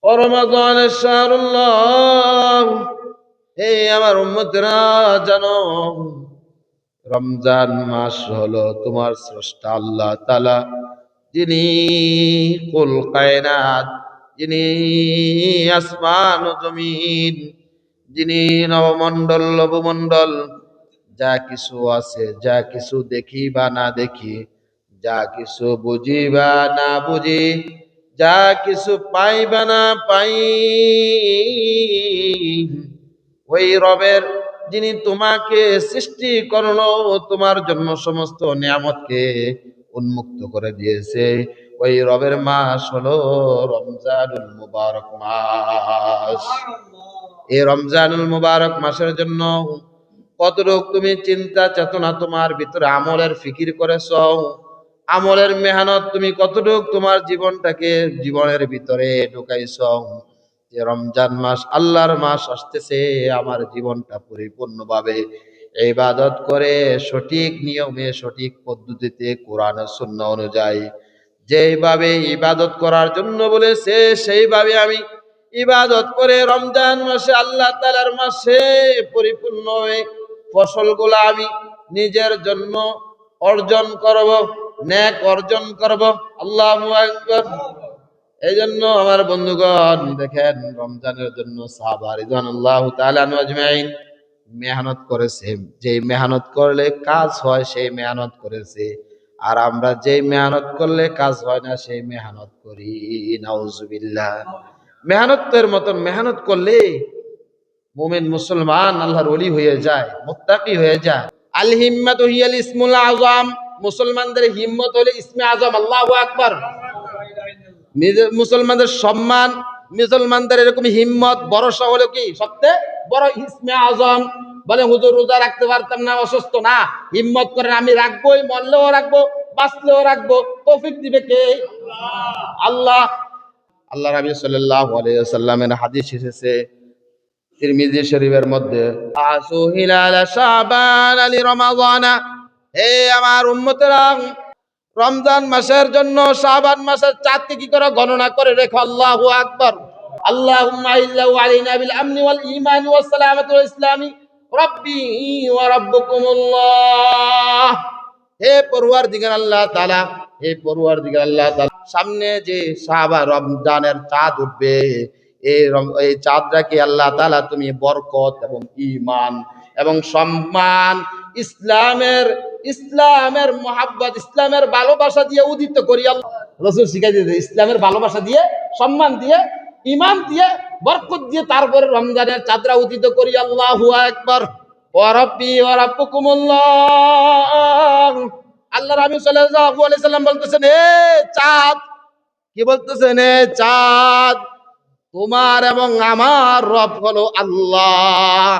ও রমাদানের শাহরুল্লাহ, হে আমার উম্মতেরা, জানো রমজান মাস হলো তোমার স্রষ্টা আল্লাহ তাআলা, যিনি কুল কায়নাত, যিনি আসমান ও জমিন, যিনি নবমণ্ডল নবমণ্ডল, যা কিছু আছে, যা কিছু দেখি বা না দেখি, যা কিছু বুঝি বা না বুঝি, যা কিছু পাই বা না পাই, ওই রবের, যিনি তোমাকে সৃষ্টি করলো, তোমার জন্য সমস্ত নিয়ামতকে উন্মুক্ত করে দিয়েছে, ওই রবের মাস হলো রমজানুল মুবারক মাস। এই রমজানুল মুবারক মাসের জন্য কতটুক তুমি চিন্তা চেতনা তোমার ভিতরে আমলের ফিকির করেছ, আমলের মেহনত তুমি কতটুক তোমার জীবনের ভিতরে ঢুকাইছ, যে রমজান মাস আল্লাহর মাস আসতেছে, আমার জীবনটা পরিপূর্ণভাবে ইবাদত করে সঠিক নিয়মে সঠিক পদ্ধতিতে কোরআন ও সুন্নাহ অনুযায়ী যেইভাবে ইবাদত করার জন্য বলেছে সেইভাবে আমি ইবাদত করে রমজান মাসে আল্লাহ তাআলার মাসে পরিপূর্ণ হয়ে ফসলগুলো আমি নিজের জন্য অর্জন করব, নেক অর্জন করব। আল্লাহু আকবার। এই জন্য আমার বন্ধুগণ, দেখেন রমজানের জন্য সাহাবা রিদওয়ানুল্লাহ তাআলা আনহু আজমাইন মেহনত করেছে, যে মেহনত করলে কাজ হয় সেই মেহনত করেছে, আর আমরা যেই মেহনত করলে কাজ হয় না সেই মেহনত করি। নাউজুবিল্লাহ। মেহনতের মতন মেহনত করলে মুমিন মুসলমান আল্লাহর ওলি হয়ে যায়, মুত্তাকি হয়ে যায়। আল হিম্মাতু হিয়াল ইসমুল আযম, মুসলমানদের হিম্মত হলো ইসমে আযম। আল্লাহু আকবার। মুসলমানদের সম্মান, মুসলমানদের এরকম হিম্মত ভরসা হলো কি সবচেয়ে বড় ইসমে আযম। বলে হুজুর রোজা রাখতে পারতাম না, অসুস্থ না, হিম্মত করেন আমি রাখবোই, মরলেও রাখবো, বাঁচলেও রাখবো। তৌফিক দিবে কে? আল্লাহ। আল্লাহ নবী সাল্লাল্লাহু আলাইহি ওয়াসাল্লামের হাদিস এসেছে তিরমিজি শরীফের মধ্যে, আসু হিলাল শাবান আলি রমাদানা, হে আমার উম্মতেরা, রমজান মাসের জন্য শাবান মাসের চাঁদকে কি করে গণনা করে রেখো। আল্লাহু আকবার। আল্লাহুম্মা ইল্লাহু আলাইনা বিল আমনি ওয়াল ঈমানি ওয়াস সালামাতি ওয়াল ইসলামি রাব্বি ওয়া রাব্বুকুমুল্লাহ। হে পরওয়ারদিগার আল্লাহ তাআলা, হে পরওয়ারদিগার আল্লাহ তাআলা, সামনে যে শাবান রমজানের চাঁদ উঠবে, এই চাঁদটাকে আল্লাহ তাআলা তুমি বরকত এবং ঈমান এবং সম্মান, ইসলামের মহাব্বত, ইসলামের ভালোবাসা দিয়ে উদিত করি। আল্লাহ রাসূল শিখাই দিয়েছে, ইসলামের ভালোবাসা দিয়ে, সম্মান দিয়ে, ঈমান দিয়ে, বরকত দিয়ে তারপরে রমজানের চাঁদরা উদিত করি। আল্লাহু আকবার। ওয়া রাব্বি ওয়া রাব্বুকুমুল্লাহ। আল্লাহ রাব্বি সাল্লাল্লাহু আলাইহি সাল্লাম বলতেছেন, হে চাঁদ, কি বলতেছেন? হে চাঁদ, তোমার এবং আমার রব হলো আল্লাহ।